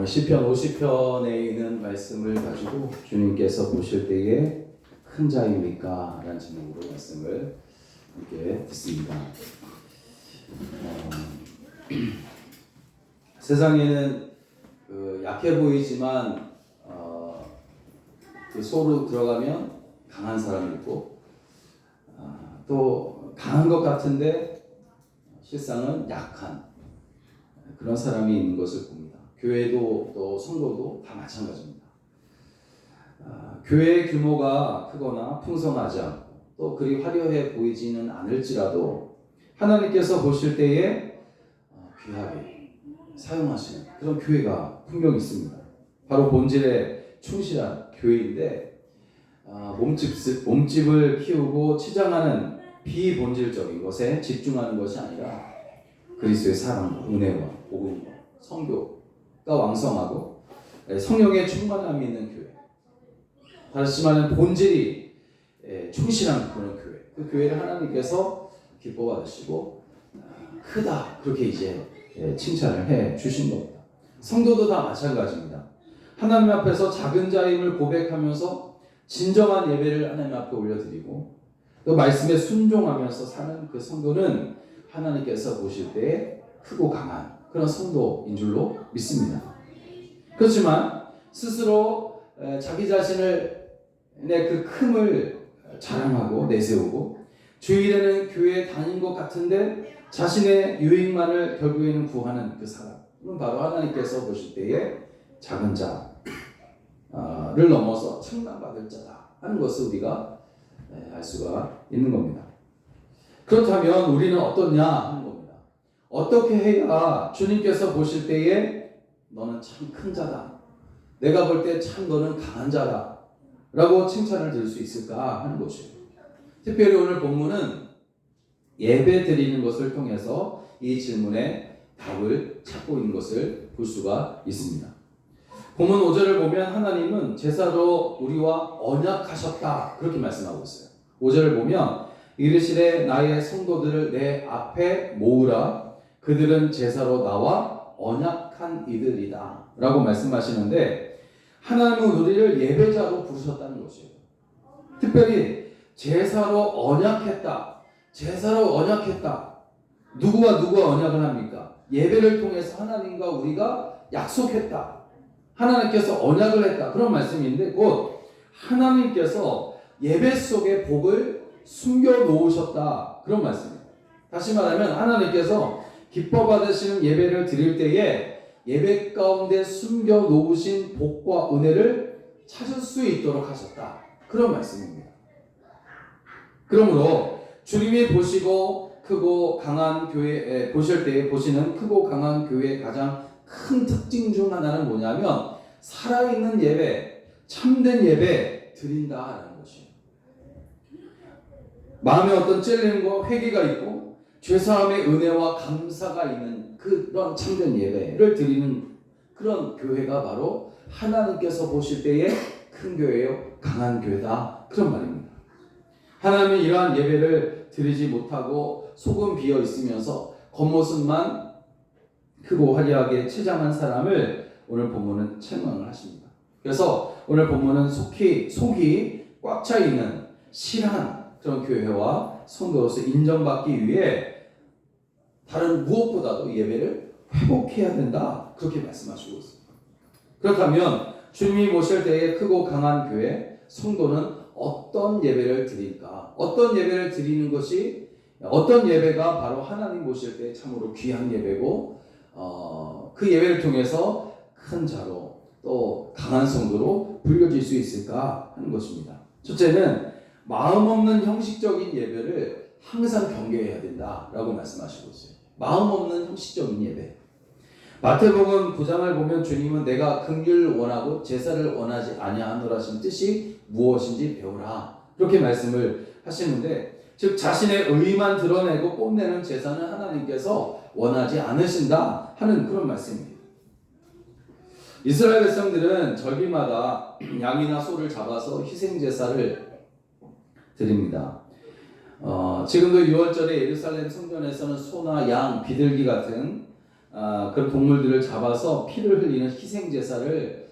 오늘 시편 50편에 있는 말씀을 가지고 주님께서 보실 때에 큰 자입니까? 라는 제목으로 말씀을 함께 듣습니다. 세상에는 약해 보이지만 그 속으로 들어가면 강한 사람이 있고 또 강한 것 같은데 실상은 약한 그런 사람이 있는 것을 봅니다. 교회도 또 성도도 다 마찬가지입니다. 교회의 규모가 크거나 풍성하지 않고 또 그리 화려해 보이지는 않을지라도 하나님께서 보실 때에 귀하게 사용하시는 그런 교회가 분명히 있습니다. 바로 본질에 충실한 교회인데 몸집을 키우고 치장하는 비본질적인 것에 집중하는 것이 아니라 그리스도의 사랑과 은혜와 복음과 성교가 왕성하고 성령의 충만함이 있는 교회, 다시 말하면 본질이 충실한 그런 교회, 그 교회를 하나님께서 기뻐 받으시고 크다 그렇게 이제 칭찬을 해 주신 겁니다. 성도도 다 마찬가지입니다. 하나님 앞에서 작은 자임을 고백하면서 진정한 예배를 하나님 앞에 올려드리고 또 말씀에 순종하면서 사는 그 성도는 하나님께서 보실 때 크고 강한 그런 성도인 줄로 믿습니다. 그렇지만 스스로 자기 자신의 그 큼을 자랑하고 내세우고 주일에는 교회에 다닌 것 같은데 자신의 유익만을 결국에는 구하는 그 사람은 바로 하나님께서 보실 때에 작은 자를 넘어서称赞받을 자다 하는 것을 우리가 알 수가 있는 겁니다. 그렇다면 우리는 어떠냐 하는 겁니다. 어떻게 해야 주님께서 보실 때에 너는 참 큰 자다, 내가 볼 때 참 너는 강한 자다 라고 칭찬을 들을 수 있을까 하는 것이에요. 특별히 오늘 본문은 예배 드리는 것을 통해서 이 질문에 답을 찾고 있는 것을 볼 수가 있습니다. 본문 5절을 보면 하나님은 제사로 우리와 언약하셨다 그렇게 말씀하고 있어요. 5절을 보면 이르시되 나의 성도들을 내 앞에 모으라 그들은 제사로 나와 언약한 이들이다 라고 말씀하시는데 하나님은 우리를 예배자로 부르셨다는 것이에요. 특별히 제사로 언약했다. 제사로 언약했다. 누구와 누구와 언약을 합니까? 예배를 통해서 하나님과 우리가 약속했다. 하나님께서 언약을 했다. 그런 말씀인데 곧 하나님께서 예배 속에 복을 숨겨 놓으셨다. 그런 말씀입니다. 다시 말하면 하나님께서 기뻐 받으시는 예배를 드릴 때에 예배 가운데 숨겨 놓으신 복과 은혜를 찾을 수 있도록 하셨다. 그런 말씀입니다. 그러므로 주님이 보시고 크고 강한 교회 보실 때에 보시는 크고 강한 교회의 가장 큰 특징 중 하나는 뭐냐면 살아있는 예배, 참된 예배 드린다라는 것이에요. 마음에 어떤 찔림과 회개가 있고 죄사함의 은혜와 감사가 있는 그런 참된 예배를 드리는 그런 교회가 바로 하나님께서 보실 때에 큰 교회요, 강한 교회다 그런 말입니다. 하나님은 이러한 예배를 드리지 못하고 속은 비어 있으면서 겉모습만 크고 화려하게 치장한 사람을 오늘 본문은 책망을 하십니다. 그래서 오늘 본문은 속이 꽉 차 있는 실한 그런 교회와 성도로서 인정받기 위해 다른 무엇보다도 예배를 회복해야 된다 그렇게 말씀하시고 있습니다. 그렇다면 주님이 보실 때에 크고 강한 교회 성도는 어떤 예배를 드릴까? 어떤 예배를 드리는 것이 어떤 예배가 바로 하나님 보실 때 참으로 귀한 예배고 그 예배를 통해서 큰 자로 또 강한 성도로 불려질 수 있을까 하는 것입니다. 첫째는 마음 없는 형식적인 예배를 항상 경계해야 된다라고 말씀하시고 있어요. 마음 없는 형식적인 예배. 마태복음 9장을 보면 주님은 내가 긍휼을 원하고 제사를 원하지 아니하노라신 뜻이 무엇인지 배우라 그렇게 말씀을 하시는데 즉 자신의 의만 드러내고 뽐내는 제사는 하나님께서 원하지 않으신다 하는 그런 말씀입니다. 이스라엘 백성들은 절기마다 양이나 소를 잡아서 희생제사를 드립니다. 지금도 6월절에 예루살렘 성전에서는 소나 양, 비둘기 같은 그런 동물들을 잡아서 피를 흘리는 희생 제사를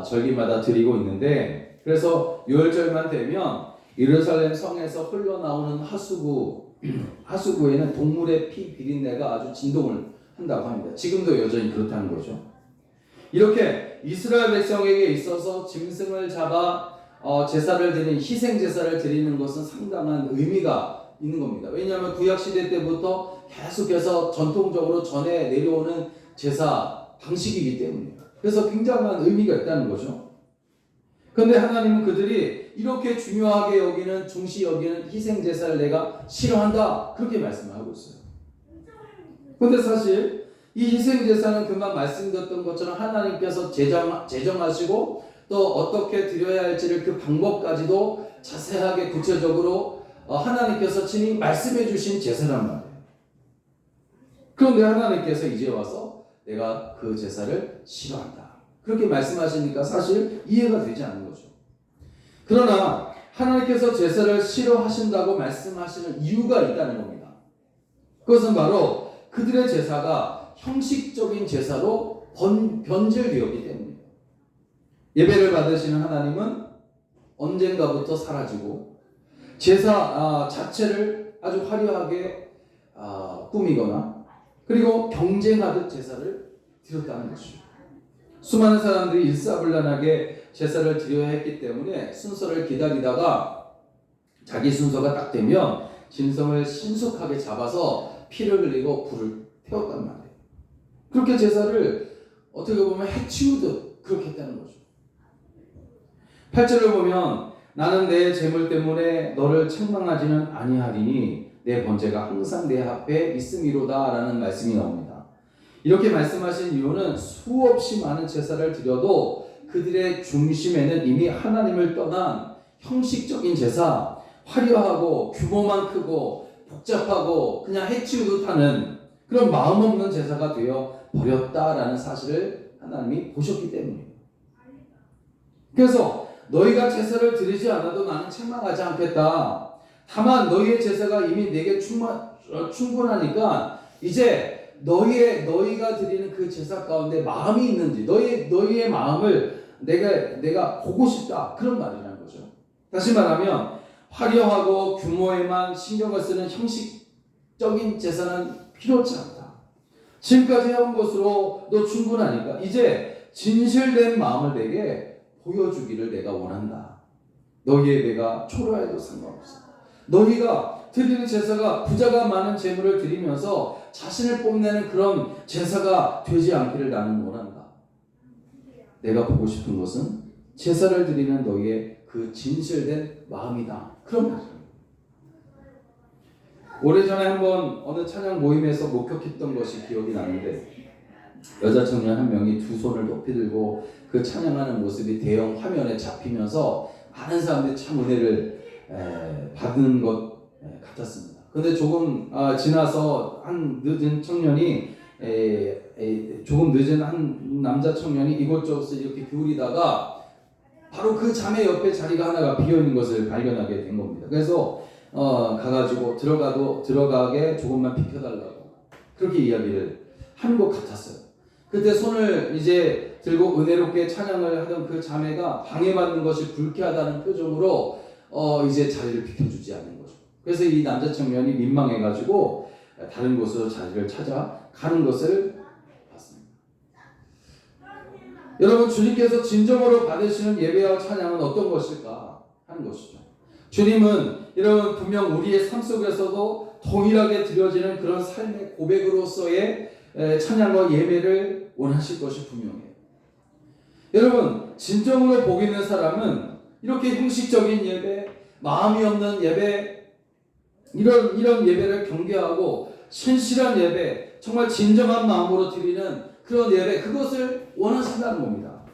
절기마다 드리고 있는데, 그래서 유월절만 되면 예루살렘 성에서 흘러나오는 하수구에는 동물의 피 비린내가 아주 진동을 한다고 합니다. 지금도 여전히 그렇다는 거죠. 이렇게 이스라엘 백성에게 있어서 짐승을 잡아 제사를 드리는, 희생 제사를 드리는 것은 상당한 의미가 있는 겁니다. 왜냐하면 구약 시대 때부터 계속해서 전통적으로 전해 내려오는 제사 방식이기 때문이에요. 그래서 굉장한 의미가 있다는 거죠. 그런데 하나님은 그들이 이렇게 중요하게 여기는, 중시 여기는 희생 제사를 내가 싫어한다, 그렇게 말씀하고 있어요. 그런데 사실 이 희생 제사는 금방 말씀드렸던 것처럼 하나님께서 제정하시고 또 어떻게 드려야 할지를 그 방법까지도 자세하게 구체적으로 하나님께서 친히 말씀해 주신 제사란 말이에요. 그런데 하나님께서 이제 와서 내가 그 제사를 싫어한다, 그렇게 말씀하시니까 사실 이해가 되지 않는 거죠. 그러나 하나님께서 제사를 싫어하신다고 말씀하시는 이유가 있다는 겁니다. 그것은 바로 그들의 제사가 형식적인 제사로 변질되었기 때문입니다. 예배를 받으시는 하나님은 언젠가부터 사라지고 제사 자체를 아주 화려하게 꾸미거나 그리고 경쟁하듯 제사를 드렸다는 것이죠. 수많은 사람들이 일사불란하게 제사를 드려야 했기 때문에 순서를 기다리다가 자기 순서가 딱 되면 짐승을 신속하게 잡아서 피를 흘리고 불을 태웠단 말이에요. 그렇게 제사를 어떻게 보면 해치우듯 그렇게 했다는 거죠. 8절을 보면 나는 내 재물 때문에 너를 책망하지는 아니하리니 내 번제가 항상 내 앞에 있음이로다 라는 말씀이 나옵니다. 이렇게 말씀하신 이유는 수없이 많은 제사를 드려도 그들의 중심에는 이미 하나님을 떠난 형식적인 제사, 화려하고 규모만 크고 복잡하고 그냥 해치우듯 하는 그런 마음 없는 제사가 되어 버렸다라는 사실을 하나님이 보셨기 때문이에요. 그래서 너희가 제사를 드리지 않아도 나는 책망하지 않겠다. 다만 너희의 제사가 이미 내게 충분하니까 이제 너희가 드리는 그 제사 가운데 마음이 있는지 너희의 마음을 내가 보고 싶다, 그런 말이라는 거죠. 다시 말하면 화려하고 규모에만 신경을 쓰는 형식적인 제사는 필요치 않다. 지금까지 해온 것으로 너 충분하니까 이제 진실된 마음을 내게 보여주기를 내가 원한다. 너희의 배가 초라해도 상관없어. 너희가 드리는 제사가 부자가 많은 제물을 드리면서 자신을 뽐내는 그런 제사가 되지 않기를 나는 원한다. 내가 보고 싶은 것은 제사를 드리는 너희의 그 진실된 마음이다, 그런 말이에요. 오래전에 한번 어느 찬양 모임에서 목격했던 것이 기억이 나는데, 여자 청년 한 명이 두 손을 높이 들고 그 찬양하는 모습이 대형 화면에 잡히면서 많은 사람들이 참 은혜를 받은 것 같았습니다. 그런데 조금 지나서 한 늦은 청년이 조금 늦은 한 남자 청년이 이곳저곳을 이렇게 기울이다가 바로 그 자매 옆에 자리가 하나가 비어 있는 것을 발견하게 된 겁니다. 그래서 가가지고 들어가게 조금만 비켜달라고 그렇게 이야기를 하는 것 같았어요. 그때 손을 이제 들고 은혜롭게 찬양을 하던 그 자매가 방해받는 것이 불쾌하다는 표정으로 이제 자리를 비켜주지 않는 거죠. 그래서 이 남자 청년이 민망해가지고 다른 곳으로 자리를 찾아 가는 것을 봤습니다. 여러분, 주님께서 진정으로 받으시는 예배와 찬양은 어떤 것일까 하는 것이죠. 주님은 여러분 분명 우리의 삶 속에서도 동일하게 드려지는 그런 삶의 고백으로서의 찬양과 예배를 원하실 것이 분명해요. 여러분, 진정으로 복 있는 사람은 이렇게 형식적인 예배, 마음이 없는 예배, 이런 예배를 경계하고 신실한 예배, 정말 진정한 마음으로 드리는 그런 예배, 그것을 원하신다는 겁니다.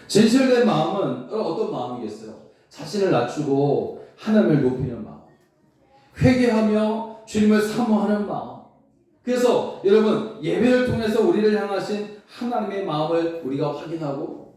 진실된 마음은 어떤 마음이겠어요? 자신을 낮추고 하나님을 높이는 마음, 회개하며 주님을 사모하는 마음. 그래서 여러분, 예배를 통해서 우리를 향하신 하나님의 마음을 우리가 확인하고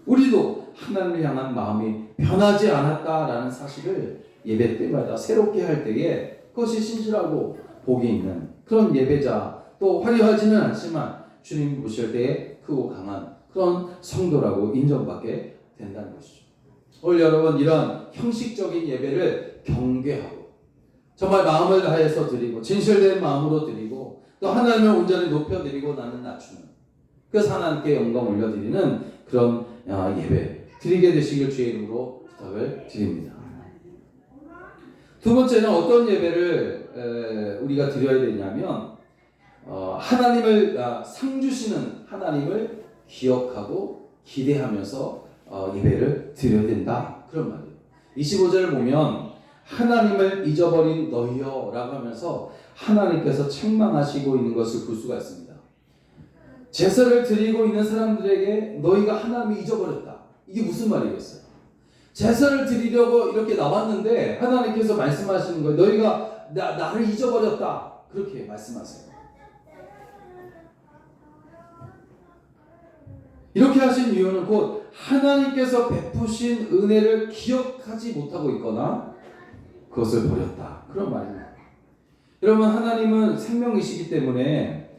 우리도 하나님을 향한 마음이 변하지 않았다라는 사실을 예배 때마다 새롭게 할 때에 그것이 신실하고 복이 있는 그런 예배자, 또 화려하지는 않지만 주님 보실 때에 크고 강한 그런 성도라고 인정받게 된다는 것이죠. 오늘 여러분 이런 형식적인 예배를 경계하고 정말 마음을 다해서 드리고 진실된 마음으로 드리고 또 하나님을 온전히 높여드리고 나는 낮추는, 그래서 하나님께 영광 올려드리는 그런 예배 드리게 되시길 주의 이름으로 부탁을 드립니다. 두 번째는 어떤 예배를 우리가 드려야 되냐면 하나님을 상 주시는 하나님을 기억하고 기대하면서 예배를 드려야 된다, 그런 말이에요. 25절을 보면 하나님을 잊어버린 너희여 라고 하면서 하나님께서 책망하시고 있는 것을 볼 수가 있습니다. 제사를 드리고 있는 사람들에게 너희가 하나님을 잊어버렸다, 이게 무슨 말이겠어요? 제사를 드리려고 이렇게 나왔는데 하나님께서 말씀하시는 거예요. 너희가 나를 잊어버렸다, 그렇게 말씀하세요. 이렇게 하신 이유는 곧 하나님께서 베푸신 은혜를 기억하지 못하고 있거나 그것을 버렸다, 그런 말입니다. 여러분, 하나님은 생명이시기 때문에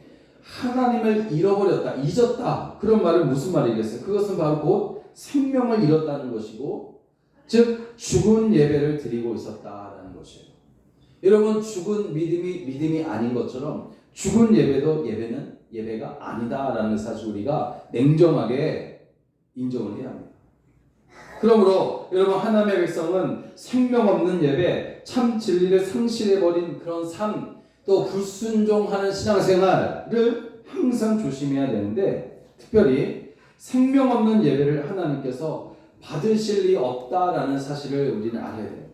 하나님을 잃어버렸다, 잊었다, 그런 말은 무슨 말이겠어요? 그것은 바로 곧 생명을 잃었다는 것이고, 즉 죽은 예배를 드리고 있었다라는 것이에요. 여러분, 죽은 믿음이 아닌 것처럼 죽은 예배도 예배가 아니다라는 사실 우리가 냉정하게 인정을 해야 합니다. 그러므로 여러분, 하나님의 백성은 생명 없는 예배, 참 진리를 상실해버린 그런 삶, 또 불순종하는 신앙생활을 항상 조심해야 되는데, 특별히 생명 없는 예배를 하나님께서 받으실 리 없다라는 사실을 우리는 알아야 됩니다.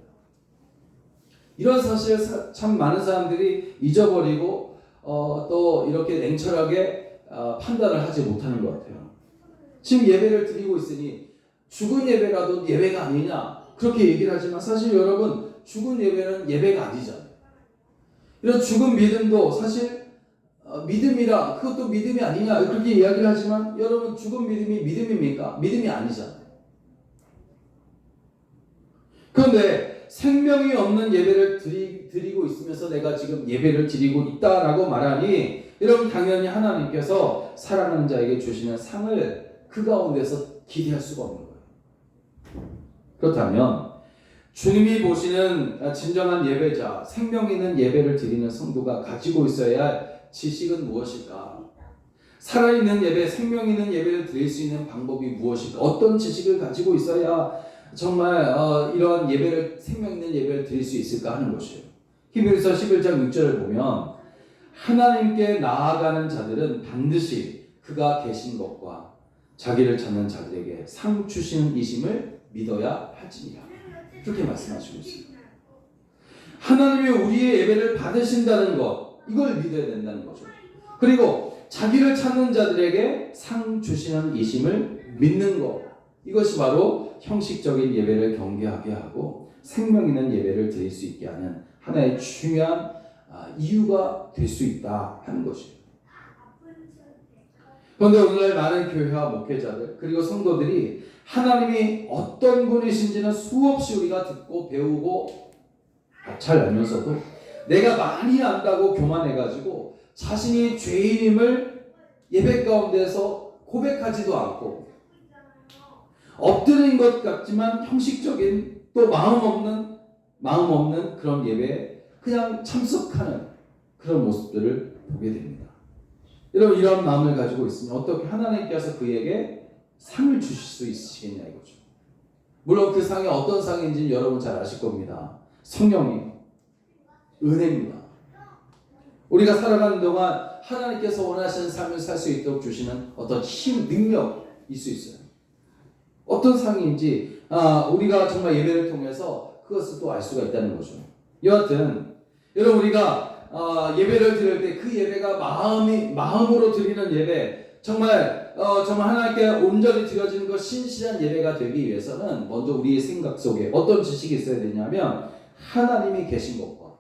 이런 사실을 참 많은 사람들이 잊어버리고 또 이렇게 냉철하게 판단을 하지 못하는 것 같아요. 지금 예배를 드리고 있으니 죽은 예배라도 예배가 아니냐, 그렇게 얘기를 하지만 사실 여러분, 죽은 예배는 예배가 아니잖아요. 이런 죽은 믿음도 사실 믿음이라 그것도 믿음이 아니냐, 그렇게 이야기를 하지만 여러분, 죽은 믿음이 믿음입니까? 믿음이 아니잖아요. 그런데 생명이 없는 예배를 드리고 있으면서 내가 지금 예배를 드리고 있다라고 말하니, 여러분, 당연히 하나님께서 사랑하는 자에게 주시는 상을 그 가운데서 기대할 수가 없는 거예요. 그렇다면 주님이 보시는 진정한 예배자, 생명 있는 예배를 드리는 성도가 가지고 있어야 할 지식은 무엇일까? 살아있는 예배, 생명 있는 예배를 드릴 수 있는 방법이 무엇일까? 어떤 지식을 가지고 있어야 정말 이러한 예배를, 생명 있는 예배를 드릴 수 있을까 하는 것이에요. 히브리서 11장 6절을 보면 하나님께 나아가는 자들은 반드시 그가 계신 것과 자기를 찾는 자들에게 상 주시는 이심을 믿어야 할지니라, 그렇게 말씀하시고 있습니다. 하나님이 우리의 예배를 받으신다는 것, 이걸 믿어야 된다는 거죠. 그리고 자기를 찾는 자들에게 상 주시는 이심을 믿는 것, 이것이 바로 형식적인 예배를 경계하게 하고 생명 있는 예배를 드릴 수 있게 하는 하나의 중요한 이유가 될 수 있다 하는 것이에요. 그런데 오늘날 많은 교회와 목회자들 그리고 성도들이 하나님이 어떤 분이신지는 수없이 우리가 듣고 배우고 잘 알면서도 내가 많이 안다고 교만해가지고 자신이 죄인임을 예배 가운데서 고백하지도 않고, 엎드린 것 같지만 형식적인 또 마음 없는 그런 예배에 그냥 참석하는 그런 모습들을 보게 됩니다. 여러분, 이런 마음을 가지고 있으면 어떻게 하나님께서 그에게 상을 주실 수 있으시겠냐 이거죠. 물론 그 상이 어떤 상인지는 여러분 잘 아실 겁니다. 성령이요, 은혜입니다. 우리가 살아가는 동안 하나님께서 원하시는 삶을 살 수 있도록 주시는 어떤 힘, 능력일 수 있어요. 어떤 상인지 우리가 정말 예배를 통해서 그것을 또 알 수가 있다는 거죠. 여하튼 여러분, 우리가 예배를 드릴 때 그 예배가 마음으로 드리는 예배, 정말 하나님께 온전히 드려지는 것, 신실한 예배가 되기 위해서는 먼저 우리의 생각 속에 어떤 지식이 있어야 되냐면 하나님이 계신 것과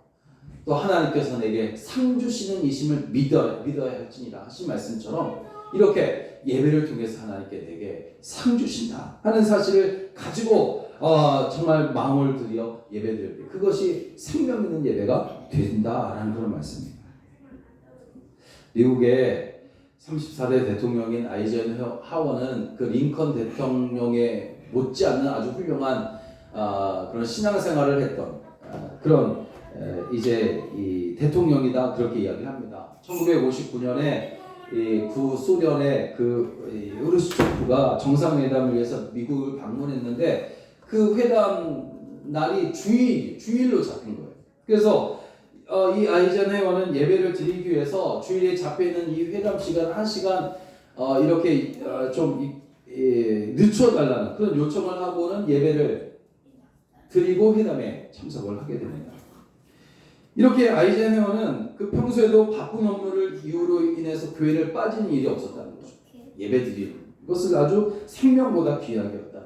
또 하나님께서 내게 상 주시는 이심을 믿어야 할지니라 하신 말씀처럼, 이렇게 예배를 통해서 하나님께 내게 상 주신다 하는 사실을 가지고 정말 마음을 들여 예배드릴 때 그것이 생명 있는 예배가 된다라는 그런 말씀입니다. 미국의 34대 대통령인 아이젠하워는 그 링컨 대통령에 못지않는 아주 훌륭한 그런 신앙생활을 했던 그런 이제 이 대통령이다 그렇게 이야기를 합니다. 1959년에 이 구소련의 그 후르시초프가 정상회담을 위해서 미국을 방문했는데 그 회담 날이 주일로 잡힌 거예요. 그래서 이 아이젠하워는 예배를 드리기 위해서 주일에 잡혀 있는 이 회담 시간 1시간 이렇게 좀 늦춰달라는 그런 요청을 하고는 예배를 드리고 회담에 참석을 하게 됩니다. 이렇게 아이젠하워는 그 평소에도 바쁜 업무를 이유로 인해서 교회를 빠진 일이 없었다는 거죠. 예배 드리는 이것을 아주 생명보다 귀하게 여겼다.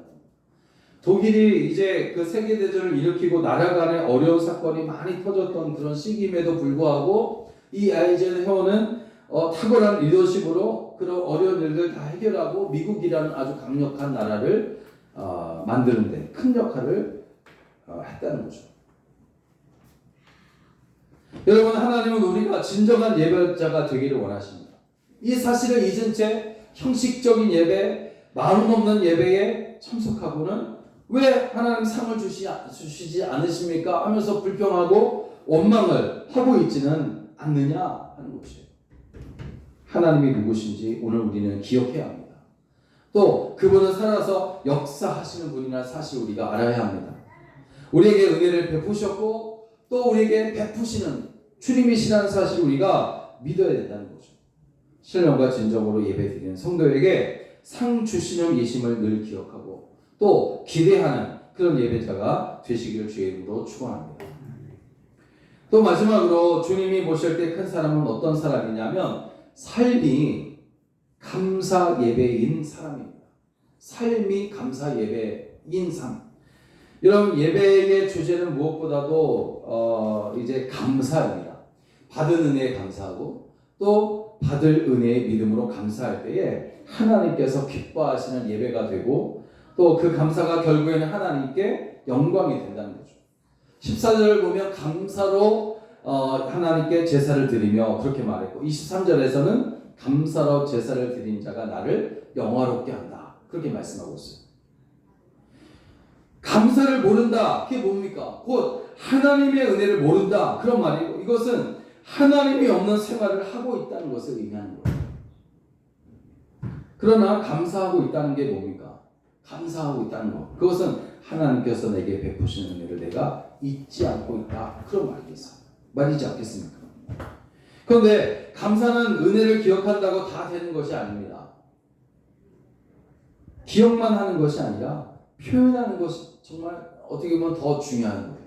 독일이 이제 그 세계대전을 일으키고 나라 간의 어려운 사건이 많이 터졌던 그런 시기임에도 불구하고 이 아이젠하워는 탁월한 리더십으로 그런 어려운 일들 다 해결하고 미국이라는 아주 강력한 나라를 만드는 데 큰 역할을 했다는 거죠. 여러분, 하나님은 우리가 진정한 예배자가 되기를 원하십니다. 이 사실을 잊은 채 형식적인 예배, 마음 없는 예배에 참석하고는 왜 하나님 상을 주시지 않으십니까? 하면서 불평하고 원망을 하고 있지는 않느냐 하는 것이에요. 하나님이 누구신지 오늘 우리는 기억해야 합니다. 또 그분은 살아서 역사하시는 분이라는 사실 우리가 알아야 합니다. 우리에게 은혜를 베푸셨고 또 우리에게 베푸시는 주님이시라는 사실 우리가 믿어야 된다는 거죠. 신령과 진정으로 예배드리는 성도에게 상 주시는 예심을 늘 기억하고 또 기대하는 그런 예배자가 되시기를 주의 이름으로 축원합니다. 또 마지막으로 주님이 보실 때 큰 사람은 어떤 사람이냐면 삶이 감사 예배인 사람입니다. 삶이 감사 예배인 삶. 여러분, 예배의 주제는 무엇보다도 이제 감사입니다. 받은 은혜에 감사하고 또 받을 은혜의 믿음으로 감사할 때에 하나님께서 기뻐하시는 예배가 되고 또 그 감사가 결국에는 하나님께 영광이 된다는 거죠. 14절을 보면 감사로 하나님께 제사를 드리며 그렇게 말했고 23절에서는 감사로 제사를 드린 자가 나를 영화롭게 한다. 그렇게 말씀하고 있어요. 감사를 모른다. 그게 뭡니까? 곧 하나님의 은혜를 모른다. 그런 말이고 이것은 하나님이 없는 생활을 하고 있다는 것을 의미하는 거예요. 그러나 감사하고 있다는 게 뭡니까? 감사하고 있다는 것. 그것은 하나님께서 내게 베푸시는 은혜를 내가 잊지 않고 있다. 그런 말이지 않겠습니까? 그런데 감사는 은혜를 기억한다고 다 되는 것이 아닙니다. 기억만 하는 것이 아니라 표현하는 것이 정말 어떻게 보면 더 중요한 거예요.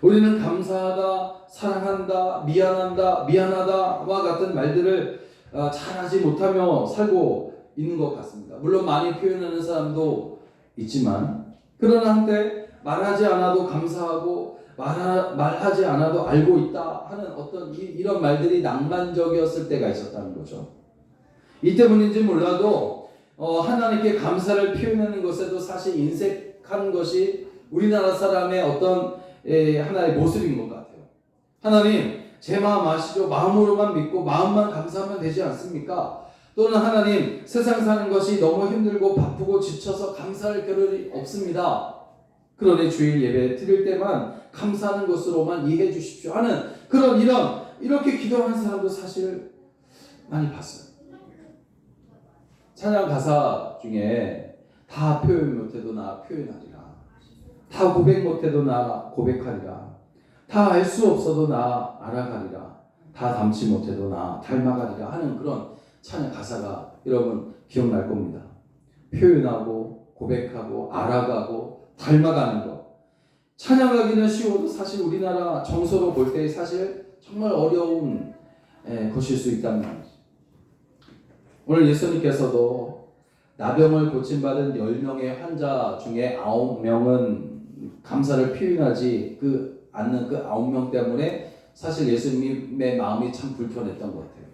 우리는 감사하다, 사랑한다, 미안한다, 미안하다와 같은 말들을 잘하지 못하며 살고 있는 것 같습니다. 물론 많이 표현하는 사람도 있지만 그러나 한때 말하지 않아도 감사하고 말하지 않아도 알고 있다 하는 어떤 이런 말들이 낭만적이었을 때가 있었다는 거죠. 이 때문인지 몰라도 하나님께 감사를 표현하는 것에도 사실 인색한 것이 우리나라 사람의 어떤 하나의 모습인 것 같아요. 하나님, 제 마음 아시죠? 마음으로만 믿고 마음만 감사하면 되지 않습니까? 또는 하나님, 세상 사는 것이 너무 힘들고 바쁘고 지쳐서 감사할 겨를이 없습니다. 그러니 주일 예배 드릴 때만 감사하는 것으로만 이해해 주십시오 하는 그런 이렇게 기도하는 사람도 사실 많이 봤어요. 찬양 가사 중에 다 표현 못해도 나 표현하리라, 다 고백 못해도 나 고백하리라, 다 알 수 없어도 나 알아가리라, 다 닮지 못해도 나 닮아가리라 하는 그런 찬양 가사가 여러분 기억날 겁니다. 표현하고 고백하고 알아가고 닮아가는 것. 찬양하기는 쉬워도 사실 우리나라 정서로 볼 때 사실 정말 어려운 것일 수 있다는 말이죠. 오늘 예수님께서도 나병을 고침받은 10명의 환자 중에 9명은 감사를 표현하지 않는 그 9명 때문에 사실 예수님의 마음이 참 불편했던 것 같아요.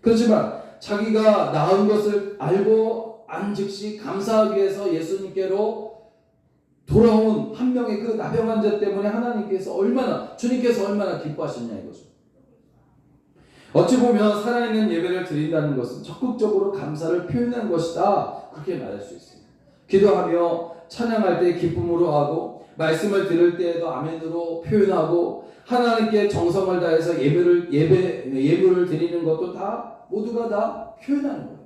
그렇지만 자기가 나은 것을 알고 안 즉시 감사하기 위해서 예수님께로 돌아온 한 명의 그 나병 환자 때문에 주님께서 얼마나 기뻐하셨냐 이거죠. 어찌 보면 살아있는 예배를 드린다는 것은 적극적으로 감사를 표현하는 것이다. 그렇게 말할 수 있습니다. 기도하며 찬양할 때 기쁨으로 하고 말씀을 들을 때에도 아멘으로 표현하고 하나님께 정성을 다해서 예물을 드리는 것도 다 모두가 다 표현하는 거예요.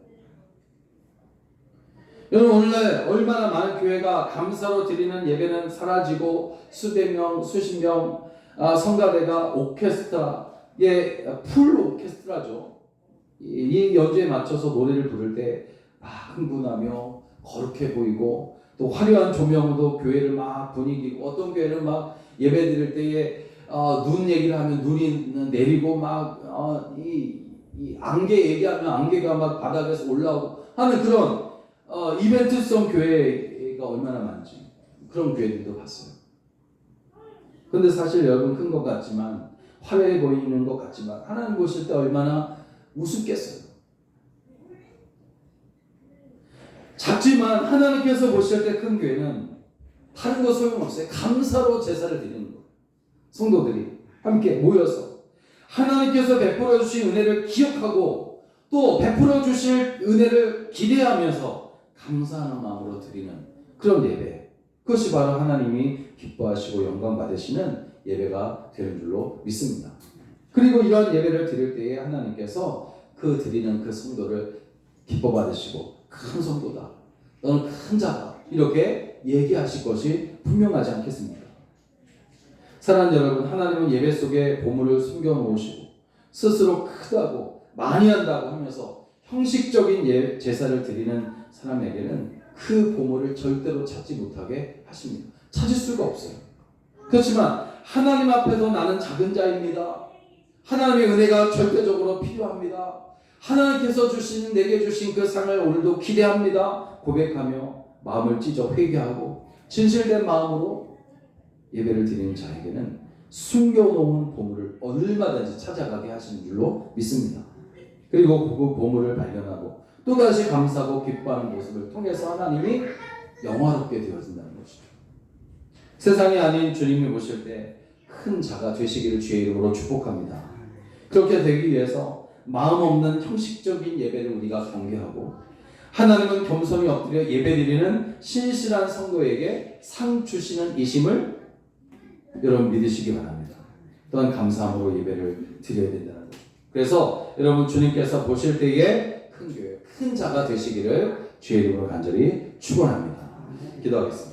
여러분 오늘날 얼마나 많은 교회가 감사로 드리는 예배는 사라지고 수백 명, 수십 명 성가대가 오케스트라의 풀 오케스트라죠. 이 연주에 맞춰서 노래를 부를 때 막 흥분하며 거룩해 보이고 또 화려한 조명으로 교회를 막 분위기고 어떤 교회는 막 예배 드릴 때에 눈 얘기를 하면 눈이 내리고 막 이 안개 얘기하면 안개가 막 바닥에서 올라오고 하는 그런 이벤트성 교회가 얼마나 많지. 그런 교회들도 봤어요. 근데 사실 여러분 큰 것 같지만 화려해 보이는 것 같지만 하나님 보실 때 얼마나 우습겠어요. 작지만 하나님께서 보실 때 큰 교회는 다른 거 소용없어요. 감사로 제사를 드리는 거예요. 성도들이 함께 모여서 하나님께서 베풀어 주신 은혜를 기억하고 또 베풀어 주실 은혜를 기대하면서 감사하는 마음으로 드리는 그런 예배. 그것이 바로 하나님이 기뻐하시고 영광 받으시는 예배가 되는 줄로 믿습니다. 그리고 이런 예배를 드릴 때에 하나님께서 드리는 그 성도를 기뻐 받으시고 큰 성도다. 너는 큰 자다. 이렇게 얘기하실 것이 분명하지 않겠습니까? 사랑하는 여러분, 하나님은 예배 속에 보물을 숨겨 놓으시고 스스로 크다고 많이 한다고 하면서 형식적인 제사를 드리는 사람에게는 그 보물을 절대로 찾지 못하게 하십니다. 찾을 수가 없어요. 그렇지만 하나님 앞에서 나는 작은 자입니다. 하나님의 은혜가 절대적으로 필요합니다. 하나님께서 내게 주신 그 상을 오늘도 기대합니다. 고백하며 마음을 찢어 회개하고 진실된 마음으로 예배를 드리는 자에게는 숨겨놓은 보물을 얼마든지 찾아가게 하시는 줄로 믿습니다. 그리고 그 보물을 발견하고 또다시 감사하고 기뻐하는 모습을 통해서 하나님이 영화롭게 되어진다는 것이죠. 세상이 아닌 주님이 보실 때 큰 자가 되시기를 주의 이름으로 축복합니다. 그렇게 되기 위해서 마음 없는 형식적인 예배를 우리가 경계하고 하나님은 겸손히 엎드려 예배드리는 신실한 성도에게 상 주시는 이심을 여러분 믿으시기 바랍니다. 또한 감사함으로 예배를 드려야 된다는 것. 그래서 여러분 주님께서 보실 때에 큰 교회, 큰 자가 되시기를 주의 이름으로 간절히 축원합니다. 기도하겠습니다.